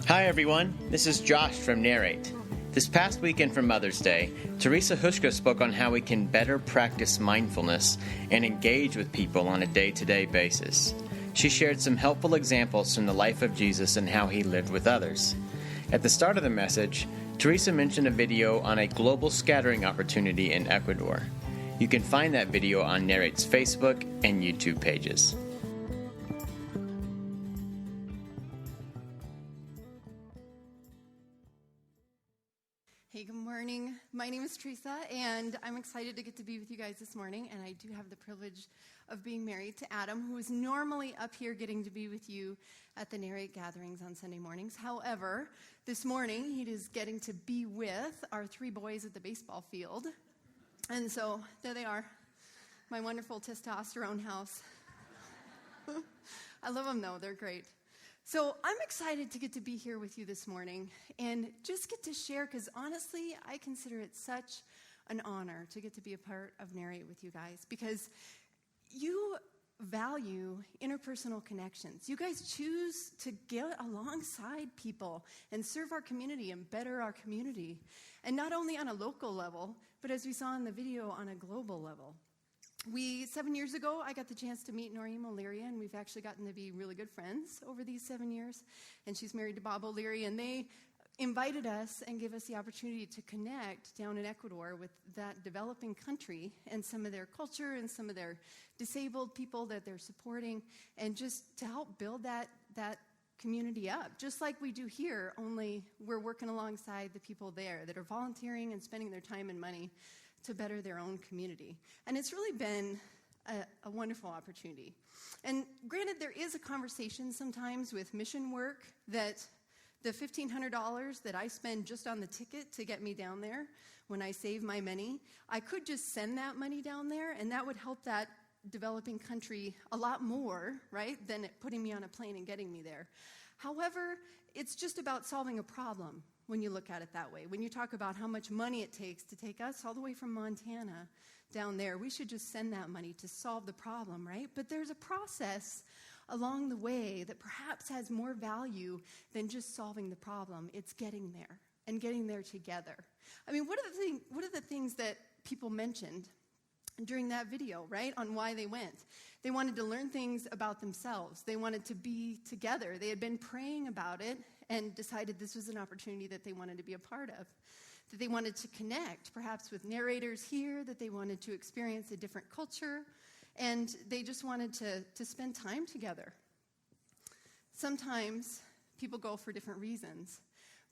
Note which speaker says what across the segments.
Speaker 1: Hi everyone, this is Josh from Narrate. This past weekend for Mother's Day, Theresa Huschka spoke on how we can better practice mindfulness and engage with people on a day-to-day basis. She shared some helpful examples from the life of Jesus and how he lived with others. At the start of the message, Theresa mentioned a video on a global scattering opportunity in Ecuador. You can find that video on Narrate's Facebook and YouTube pages.
Speaker 2: Hey, good morning. My name is Theresa, and I'm excited to get to be with you guys this morning. And I do have the privilege of being married to Adam, who is normally up here getting to be with you at the Narrate gatherings on Sunday mornings. However, this morning he is getting to be with our three boys at the baseball field. And so there they are, my wonderful testosterone house. I love them, though. They're great. So I'm excited to get to be here with you this morning and just get to share, because honestly, I consider it such an honor to get to be a part of Narrate with you guys, because you value interpersonal connections. You guys choose to get alongside people and serve our community and better our community. And not only on a local level, but as we saw in the video, on a global level. 7 years ago, I got the chance to meet Noreen O'Leary, and we've actually gotten to be really good friends over these 7 years. And she's married to Bob O'Leary, and they invited us and gave us the opportunity to connect down in Ecuador with that developing country and some of their culture and some of their disabled people that they're supporting, and just to help build that community up, just like we do here, only we're working alongside the people there that are volunteering and spending their time and money to better their own community. And it's really been a wonderful opportunity. And granted, there is a conversation sometimes with mission work that the $1,500 that I spend just on the ticket to get me down there, when I save my money, I could just send that money down there, and that would help that developing country a lot more, right, than it putting me on a plane and getting me there. However, it's just about solving a problem when you look at it that way. When you talk about how much money it takes to take us all the way from Montana down there, we should just send that money to solve the problem, right? But there's a process along the way that perhaps has more value than just solving the problem. It's getting there and getting there together. I mean, what are the things that people mentioned during that video, right, on why they went? They wanted to learn things about themselves. They wanted to be together. They had been praying about it and decided this was an opportunity that they wanted to be a part of, that they wanted to connect, perhaps with narrators here, that they wanted to experience a different culture, and they just wanted to spend time together. Sometimes people go for different reasons,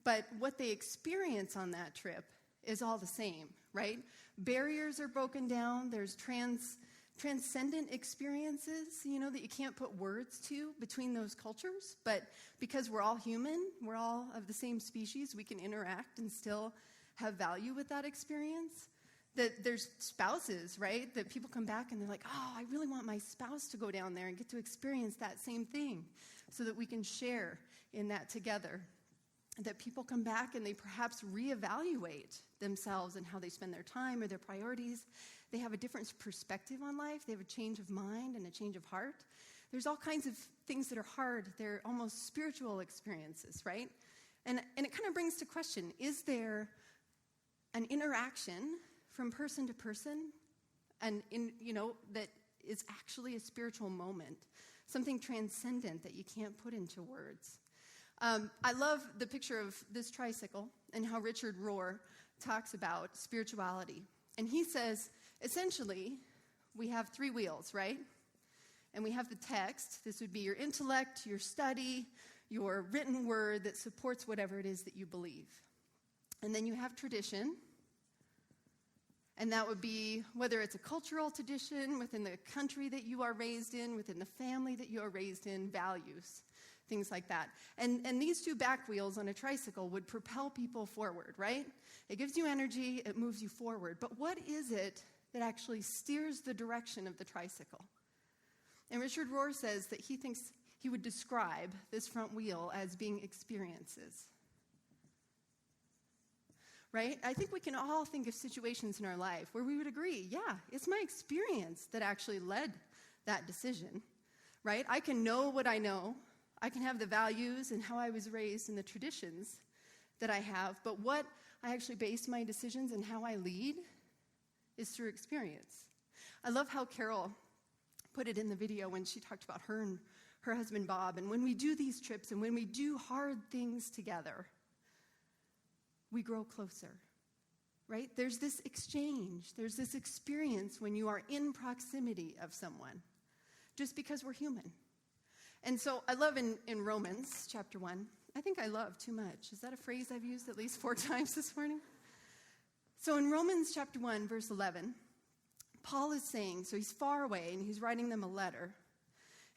Speaker 2: but what they experience on that trip is all the same, right? Barriers are broken down. There's transcendent experiences, that you can't put words to between those cultures, but because we're all human, we're all of the same species, we can interact and still have value with that experience. That there's spouses, right, that people come back and they're like, oh, I really want my spouse to go down there and get to experience that same thing so that we can share in that together. That people come back and they perhaps reevaluate themselves and how they spend their time or their priorities. They have a different perspective on life. They have a change of mind and a change of heart. There's all kinds of things that are hard. They're almost spiritual experiences, right? And it kind of brings to question, is there an interaction from person to person and that is actually a spiritual moment, something transcendent that you can't put into words? I love the picture of this tricycle and how Richard Rohr talks about spirituality. And he says, essentially, we have three wheels, right? And we have the text. This would be your intellect, your study, your written word that supports whatever it is that you believe. And then you have tradition. And that would be whether it's a cultural tradition within the country that you are raised in, within the family that you are raised in, values, things like that. And these two back wheels on a tricycle would propel people forward, right? It gives you energy, it moves you forward. But what is it that actually steers the direction of the tricycle? And Richard Rohr says that he thinks he would describe this front wheel as being experiences. Right? I think we can all think of situations in our life where we would agree, yeah, it's my experience that actually led that decision, right? I can know what I know I can have the values and how I was raised and the traditions that I have, but what I actually base my decisions and how I lead is through experience. I love how Carol put it in the video when she talked about her and her husband Bob, and when we do these trips and when we do hard things together, we grow closer, right? There's this exchange, there's this experience when you are in proximity of someone, just because we're human. And so I love in Romans chapter 1, I think I love too much. Is that a phrase I've used at least 4 times this morning? So in Romans chapter 1, verse 11, Paul is saying, so he's far away and he's writing them a letter.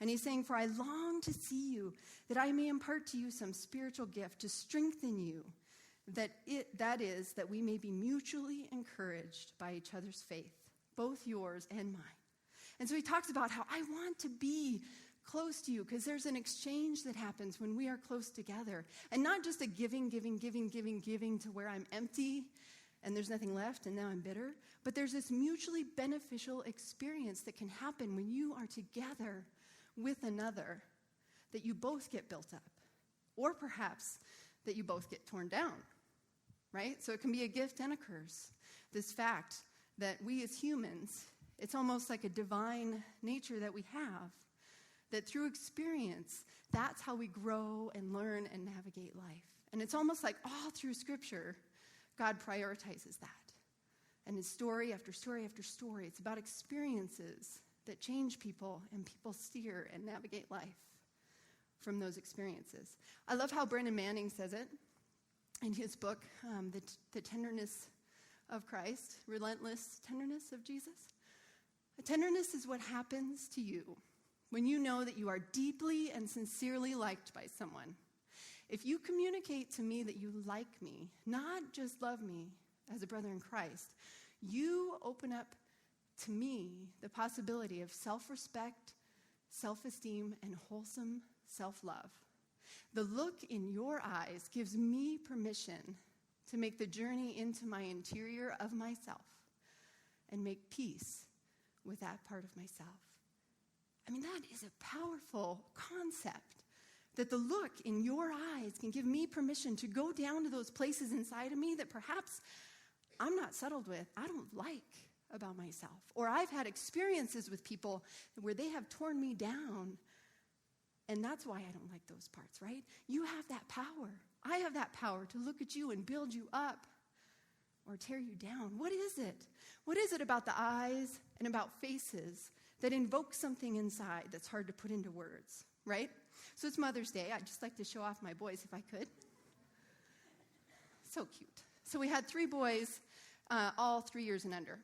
Speaker 2: And he's saying, for I long to see you, that I may impart to you some spiritual gift to strengthen you, that is, that we may be mutually encouraged by each other's faith, both yours and mine. And so he talks about how I want to be close to you, because there's an exchange that happens when we are close together. And not just a giving to where I'm empty and there's nothing left and now I'm bitter, but there's this mutually beneficial experience that can happen when you are together with another, that you both get built up, or perhaps that you both get torn down, right? So it can be a gift and a curse. This fact that we as humans, it's almost like a divine nature that we have, that through experience, that's how we grow and learn and navigate life. And it's almost like all through Scripture, God prioritizes that. And it's story after story after story. It's about experiences that change people, and people steer and navigate life from those experiences. I love how Brennan Manning says it in his book, The Tenderness of Christ, Relentless Tenderness of Jesus. Tenderness is what happens to you when you know that you are deeply and sincerely liked by someone. If you communicate to me that you like me, not just love me as a brother in Christ, you open up to me the possibility of self-respect, self-esteem, and wholesome self-love. The look in your eyes gives me permission to make the journey into my interior of myself and make peace with that part of myself. I mean, that is a powerful concept, that the look in your eyes can give me permission to go down to those places inside of me that perhaps I'm not settled with, I don't like about myself. Or I've had experiences with people where they have torn me down, and that's why I don't like those parts, right? You have that power. I have that power to look at you and build you up or tear you down. What is it? What is it about the eyes and about faces that invokes something inside that's hard to put into words, right? So it's Mother's Day. I'd just like to show off my boys if I could. So cute. So we had 3 boys, all 3 years and under.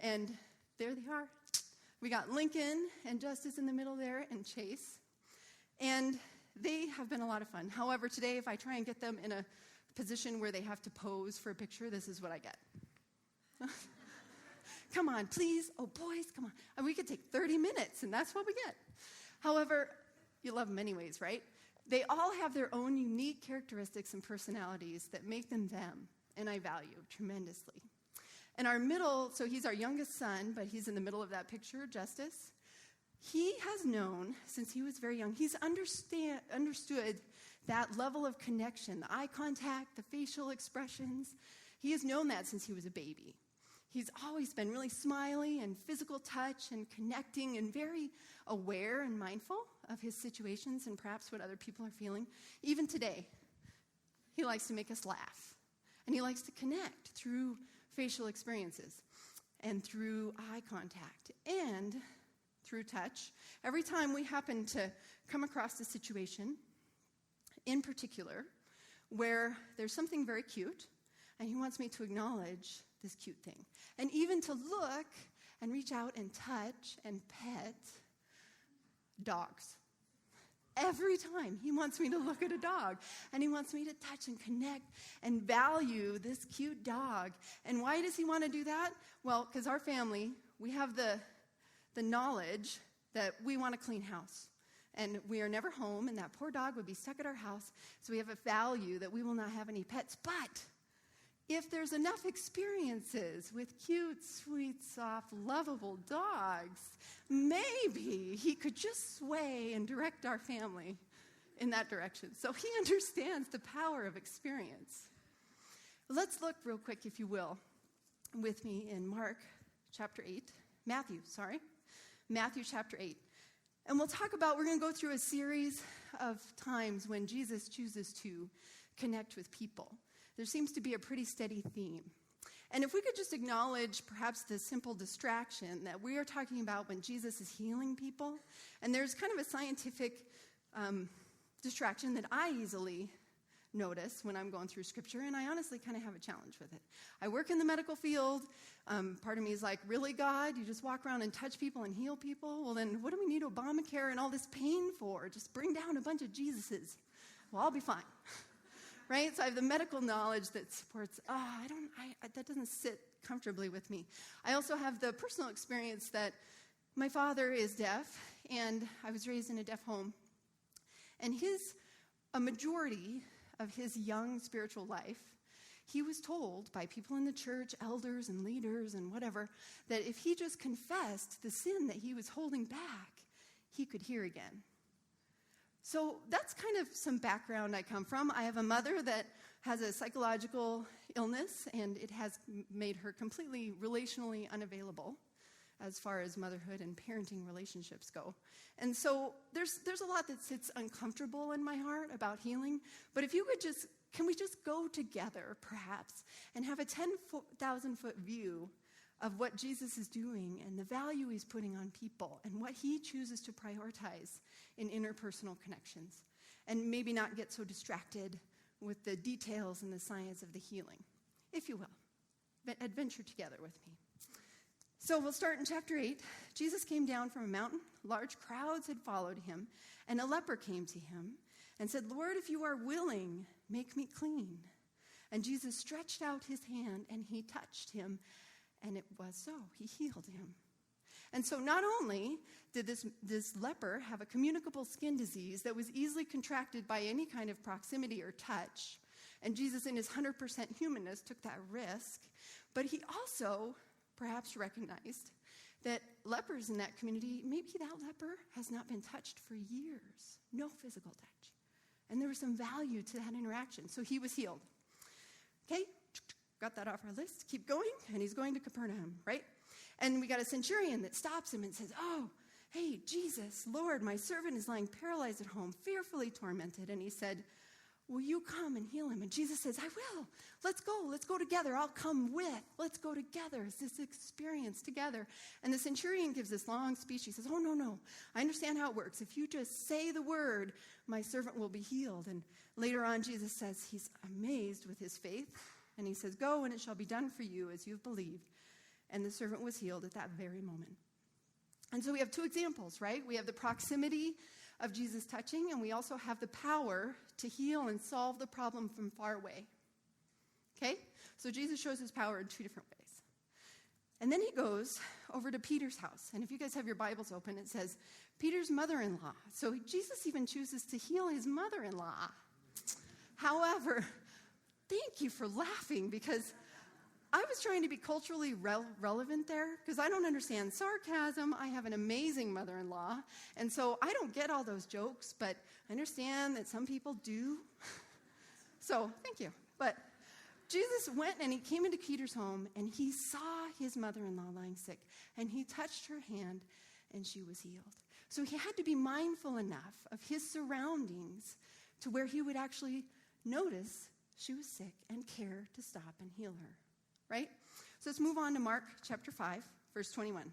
Speaker 2: And there they are. We got Lincoln and Justice in the middle there, and Chase. And they have been a lot of fun. However, today, if I try and get them in a position where they have to pose for a picture, this is what I get. Come on, please. Oh, boys, come on. And we could take 30 minutes, and that's what we get. However, you love them anyways, right? They all have their own unique characteristics and personalities that make them them, and I value tremendously. And our middle, so he's our youngest son, but he's in the middle of that picture, Justice. He has known since he was very young, he's understood that level of connection, the eye contact, the facial expressions. He has known that since he was a baby. He's always been really smiley and physical touch and connecting and very aware and mindful of his situations and perhaps what other people are feeling. Even today, he likes to make us laugh. And he likes to connect through facial experiences and through eye contact and through touch. Every time we happen to come across a situation, in particular, where there's something very cute, and he wants me to acknowledge this cute thing. And even to look and reach out and touch and pet dogs. Every time he wants me to look at a dog, and he wants me to touch and connect and value this cute dog. And why does he want to do that? Well, because our family, we have the knowledge that we want a clean house. And we are never home, and that poor dog would be stuck at our house. So we have a value that we will not have any pets. But if there's enough experiences with cute, sweet, soft, lovable dogs, maybe he could just sway and direct our family in that direction. So he understands the power of experience. Let's look real quick, if you will, with me in Matthew chapter 8. And we're going to go through a series of times when Jesus chooses to connect with people. There seems to be a pretty steady theme. And if we could just acknowledge perhaps the simple distraction that we are talking about when Jesus is healing people, and there's kind of a scientific distraction that I easily notice when I'm going through Scripture, and I honestly kind of have a challenge with it. I work in the medical field. Part of me is like, really, God? You just walk around and touch people and heal people? Well, then what do we need Obamacare and all this pain for? Just bring down a bunch of Jesuses. Well, I'll be fine. Right? So I have the medical knowledge that supports, that doesn't sit comfortably with me. I also have the personal experience that my father is deaf, and I was raised in a deaf home. And a majority of his young spiritual life, he was told by people in the church, elders and leaders and whatever, that if he just confessed the sin that he was holding back, he could hear again. So that's kind of some background I come from. I have a mother that has a psychological illness, and it has made her completely relationally unavailable as far as motherhood and parenting relationships go. And so there's a lot that sits uncomfortable in my heart about healing. But if you could can we just go together, perhaps, and have a 10,000-foot view of what Jesus is doing and the value he's putting on people and what he chooses to prioritize in interpersonal connections, and maybe not get so distracted with the details and the science of the healing, if you will. Adventure together with me. So we'll start in chapter 8. Jesus came down from a mountain. Large crowds had followed him, and a leper came to him and said, Lord, if you are willing, make me clean. And Jesus stretched out his hand, and he touched him, and it was so. He healed him. And so not only did this leper have a communicable skin disease that was easily contracted by any kind of proximity or touch, and Jesus in his 100% humanness took that risk, but he also perhaps recognized that lepers in that community, maybe that leper has not been touched for years. No physical touch. And there was some value to that interaction. So he was healed. Okay, got that off our list. Keep going. And he's going to Capernaum, right? And we got a centurion that stops him and says, oh, hey, Jesus, Lord, my servant is lying paralyzed at home, fearfully tormented. And he said, will you come and heal him? And Jesus says, I will. Let's go together. I'll come with. Let's go together. It's this experience together. And the centurion gives this long speech. He says, oh, no. I understand how it works. If you just say the word, my servant will be healed. And later on, Jesus says he's amazed with his faith. And he says, go, and it shall be done for you as you've believed. And the servant was healed at that very moment. And so we have two examples, right? We have the proximity of Jesus touching, and we also have the power to heal and solve the problem from far away. Okay? So Jesus shows his power in two different ways. And then he goes over to Peter's house. And if you guys have your Bibles open, it says, Peter's mother-in-law. So Jesus even chooses to heal his mother-in-law. However, thank you for laughing, because I was trying to be culturally relevant there, because I don't understand sarcasm. I have an amazing mother-in-law, and so I don't get all those jokes, but I understand that some people do. So thank you. But Jesus went and he came into Peter's home, and he saw his mother-in-law lying sick, and he touched her hand, and she was healed. So he had to be mindful enough of his surroundings to where he would actually notice she was sick and care to stop and heal her. Right? So let's move on to Mark chapter 5, verse 21.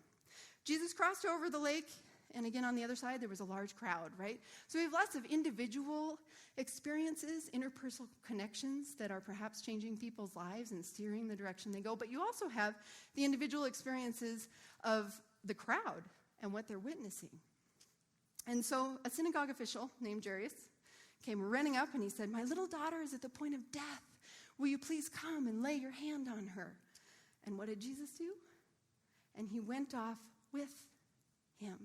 Speaker 2: Jesus crossed over the lake, and again on the other side, there was a large crowd, right? So we have lots of individual experiences, interpersonal connections that are perhaps changing people's lives and steering the direction they go. But you also have the individual experiences of the crowd and what they're witnessing. And so a synagogue official named Jairus came running up, and he said, my little daughter is at the point of death. Will you please come and lay your hand on her? And what did Jesus do? And he went off with him.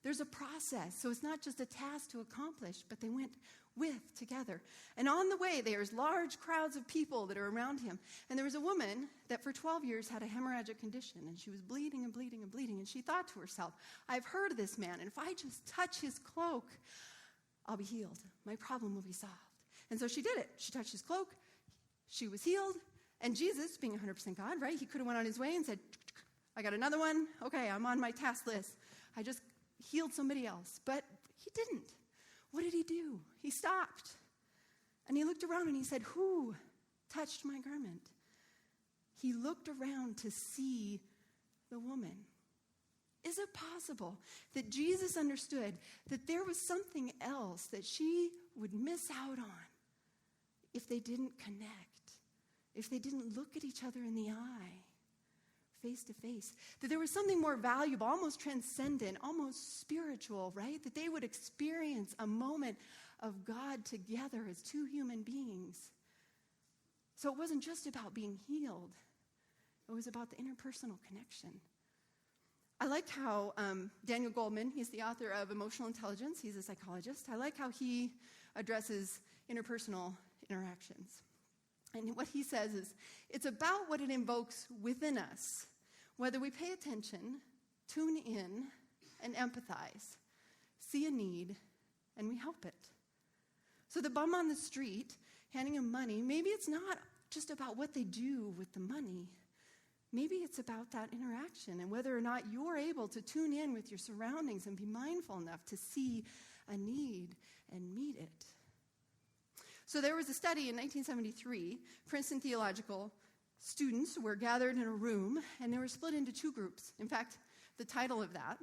Speaker 2: There's a process. So it's not just a task to accomplish, but they went with together. And on the way, there's large crowds of people that are around him. And there was a woman that for 12 years had a hemorrhagic condition, and she was bleeding and bleeding and bleeding. And she thought to herself, I've heard of this man, and if I just touch his cloak, I'll be healed. My problem will be solved. And so she did it. She touched his cloak. She was healed. And Jesus, being 100% God, right, he could have went on his way and said, I got another one. Okay, I'm on my task list. I just healed somebody else. But he didn't. What did he do? He stopped. And he looked around and he said, who touched my garment? He looked around to see the woman. Is it possible that Jesus understood that there was something else that she would miss out on if they didn't connect, if they didn't look at each other in the eye, face to face? That there was something more valuable, almost transcendent, almost spiritual, right? That they would experience a moment of God together as two human beings. So it wasn't just about being healed. It was about the interpersonal connection. I like how Daniel Goleman, he's the author of Emotional Intelligence, he's a psychologist. I like how he addresses interpersonal interactions. And what he says is, it's about what it invokes within us, whether we pay attention, tune in, and empathize, see a need, and we help it. So the bum on the street, handing him money, maybe it's not just about what they do with the money. Maybe it's about that interaction and whether or not you're able to tune in with your surroundings and be mindful enough to see a need and meet it. So there was a study in 1973. Princeton theological students were gathered in a room, and they were split into two groups. In fact, the title of that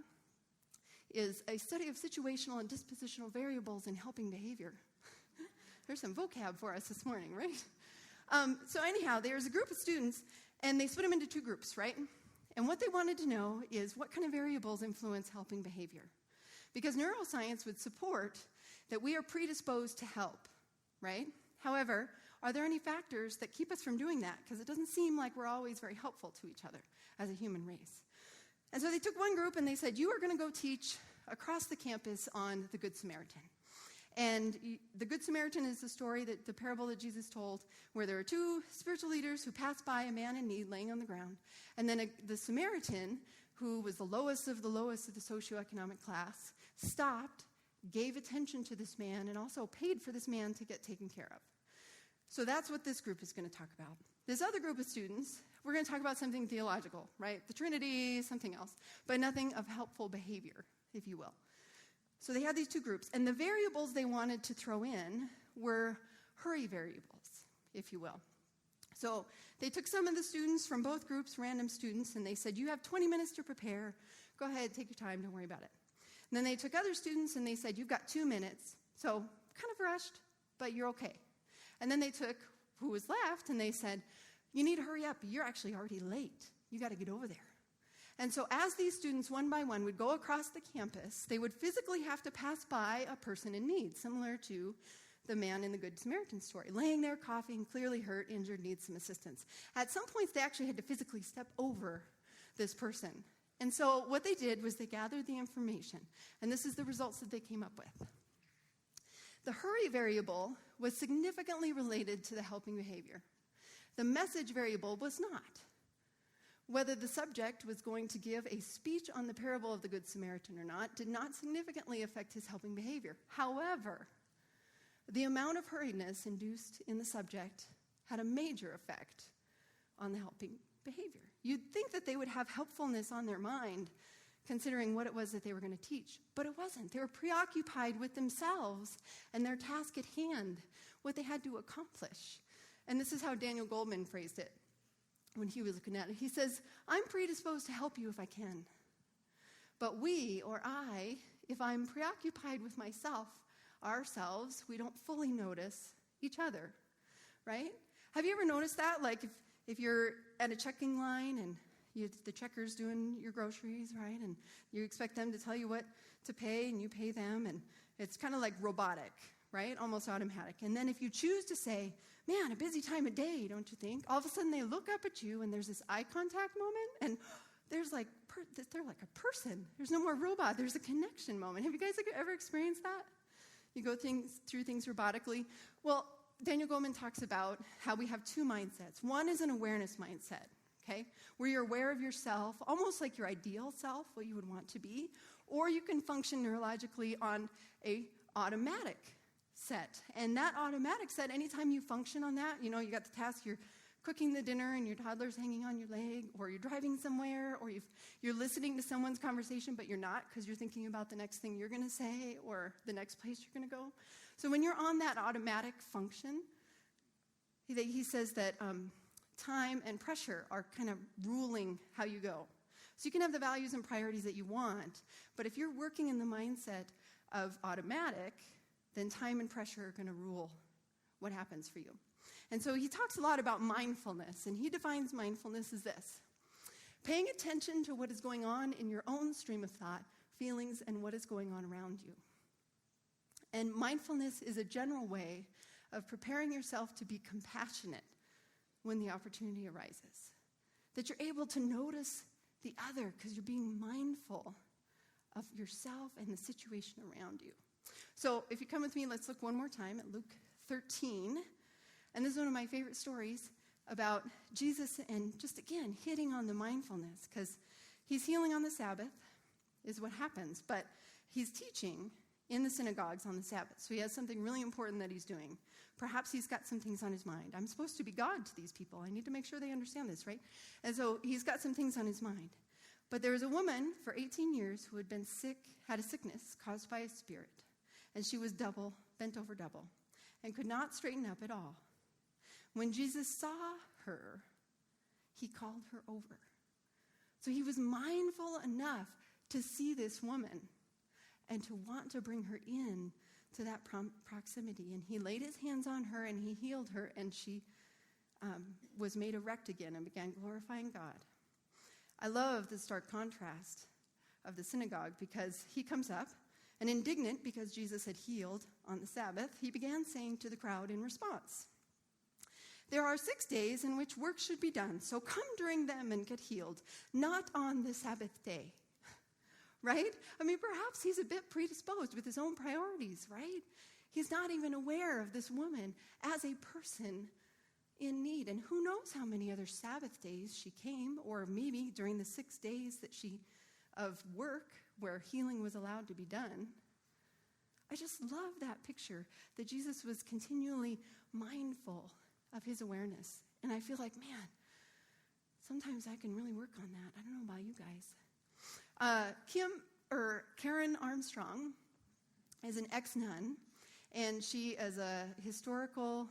Speaker 2: is A Study of Situational and Dispositional Variables in Helping Behavior. There's some vocab for us this morning, right? So anyhow, there's a group of students, and they split them into two groups, right? And what they wanted to know is what kind of variables influence helping behavior. Because neuroscience would support that we are predisposed to help, right? However, are there any factors that keep us from doing that? Because it doesn't seem like we're always very helpful to each other as a human race. And so they took one group and they said, you are going to go teach across the campus on the Good Samaritan. And the Good Samaritan is the parable that Jesus told, where there are two spiritual leaders who passed by a man in need laying on the ground. And then the Samaritan, who was the lowest of the socioeconomic class, stopped, gave attention to this man, and also paid for this man to get taken care of. So that's what this group is going to talk about. This other group of students, we're going to talk about something theological, right? The Trinity, something else, but nothing of helpful behavior, if you will. So they had these two groups, and the variables they wanted to throw in were hurry variables, if you will. So they took some of the students from both groups, random students, and they said, you have 20 minutes to prepare. Go ahead, take your time, don't worry about it. And then they took other students, and they said, you've got 2 minutes. So kind of rushed, but you're okay. And then they took who was left, and they said, you need to hurry up. You're actually already late. You got to get over there. And so as these students, one by one, would go across the campus, they would physically have to pass by a person in need, similar to the man in the Good Samaritan story, laying there coughing, clearly hurt, injured, needs some assistance. At some points, they actually had to physically step over this person. And so what they did was they gathered the information, and this is the results that they came up with. The hurry variable was significantly related to the helping behavior. The message variable was not. Whether the subject was going to give a speech on the parable of the Good Samaritan or not did not significantly affect his helping behavior. However, the amount of hurriedness induced in the subject had a major effect on the helping behavior. You'd think that they would have helpfulness on their mind, considering what it was that they were going to teach, but it wasn't. They were preoccupied with themselves and their task at hand, what they had to accomplish. And this is how Daniel Goleman phrased it when he was looking at it. He says, I'm predisposed to help you if I can. But we, or I, if I'm preoccupied with myself, ourselves, we don't fully notice each other, right? Have you ever noticed that? Like if you're at a checking line and the checker's doing your groceries, right? And you expect them to tell you what to pay and you pay them, and it's kind of like robotic, right? Almost automatic. And then if you choose to say, man, a busy time of day, don't you think? All of a sudden they look up at you and there's this eye contact moment, and there's like, they're like a person. There's no more robot. There's a connection moment. Have you guys ever experienced that? You go through things robotically. Well, Daniel Goleman talks about how we have two mindsets. One is an awareness mindset, okay, where you're aware of yourself, almost like your ideal self, what you would want to be, or you can function neurologically on a automatic set. And that automatic set, anytime you function on that, you got the task, you're cooking the dinner and your toddler's hanging on your leg, or you're driving somewhere, or you're listening to someone's conversation, but you're not because you're thinking about the next thing you're going to say or the next place you're going to go. So when you're on that automatic function, he says that time and pressure are kind of ruling how you go. So you can have the values and priorities that you want, but if you're working in the mindset of automatic, then time and pressure are going to rule what happens for you. And so he talks a lot about mindfulness, and he defines mindfulness as this: paying attention to what is going on in your own stream of thought, feelings, and what is going on around you. And mindfulness is a general way of preparing yourself to be compassionate when the opportunity arises. That you're able to notice the other because you're being mindful of yourself and the situation around you. So if you come with me, let's look one more time at Luke 13. And this is one of my favorite stories about Jesus and just, again, hitting on the mindfulness, because he's healing on the Sabbath is what happens, but he's teaching in the synagogues on the Sabbath. So he has something really important that he's doing. Perhaps he's got some things on his mind. I'm supposed to be God to these people. I need to make sure they understand this, right? And so he's got some things on his mind. But there was a woman for 18 years who had been sick, had a sickness caused by a spirit, and she was bent over double, and could not straighten up at all. When Jesus saw her, he called her over. So he was mindful enough to see this woman and to want to bring her in to that proximity. And he laid his hands on her and he healed her, and she was made erect again and began glorifying God. I love the stark contrast of the synagogue, because he comes up and, indignant because Jesus had healed on the Sabbath, he began saying to the crowd in response, "There are 6 days in which work should be done, so come during them and get healed, not on the Sabbath day." Right? I mean, perhaps he's a bit predisposed with his own priorities, right? He's not even aware of this woman as a person in need. And who knows how many other Sabbath days she came, or maybe during the 6 days of work where healing was allowed to be done. I just love that picture that Jesus was continually mindful of his awareness. And I feel like, man, sometimes I can really work on that. I don't know about you guys. Karen Armstrong is an ex-nun, and she is a historical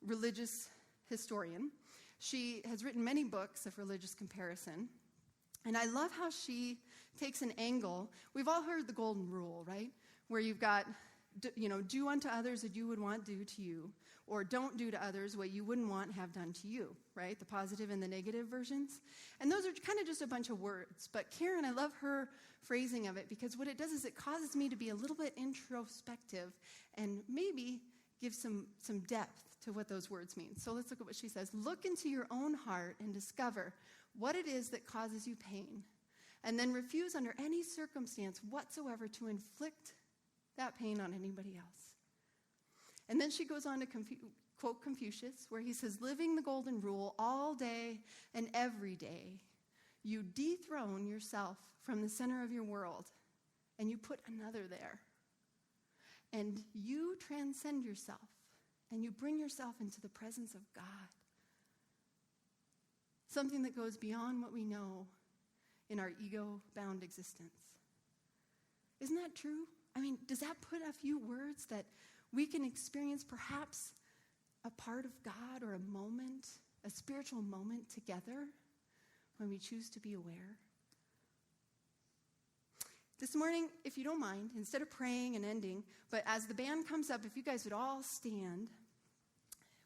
Speaker 2: religious historian. She has written many books of religious comparison, and I love how she takes an angle. We've all heard the golden rule, right? Where you've got, do unto others what you would want do to you, or don't do to others what you wouldn't want have done to you, right? The positive and the negative versions. And those are kind of just a bunch of words. But Karen, I love her phrasing of it, because what it does is it causes me to be a little bit introspective and maybe give some depth to what those words mean. So let's look at what she says. Look into your own heart and discover what it is that causes you pain, and then refuse under any circumstance whatsoever to inflict that pain on anybody else. And then she goes on to quote Confucius, where he says, living the golden rule all day and every day, you dethrone yourself from the center of your world, and you put another there. And you transcend yourself, and you bring yourself into the presence of God. Something that goes beyond what we know in our ego-bound existence. Isn't that true? I mean, does that put a few words that we can experience perhaps a part of God, or a moment, a spiritual moment together when we choose to be aware? This morning, if you don't mind, instead of praying and ending, but as the band comes up, if you guys would all stand,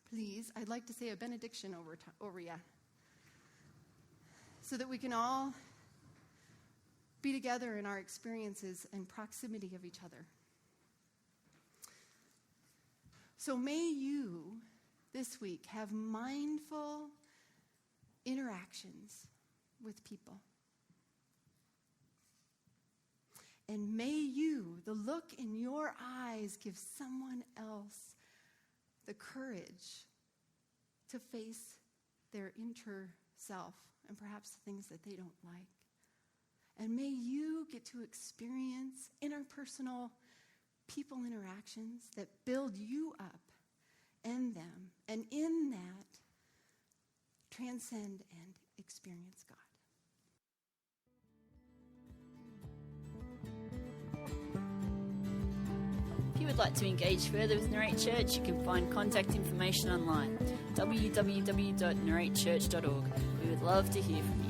Speaker 2: please, I'd like to say a benediction over you, so that we can all be together in our experiences and proximity of each other. So may you, this week, have mindful interactions with people. And may you, the look in your eyes, give someone else the courage to face their inner self and perhaps the things that they don't like. And may you get to experience interpersonal people interactions that build you up and them, and in that, transcend and experience God.
Speaker 3: If you would like to engage further with Narrate Church, you can find contact information online, www.narratechurch.org. We would love to hear from you.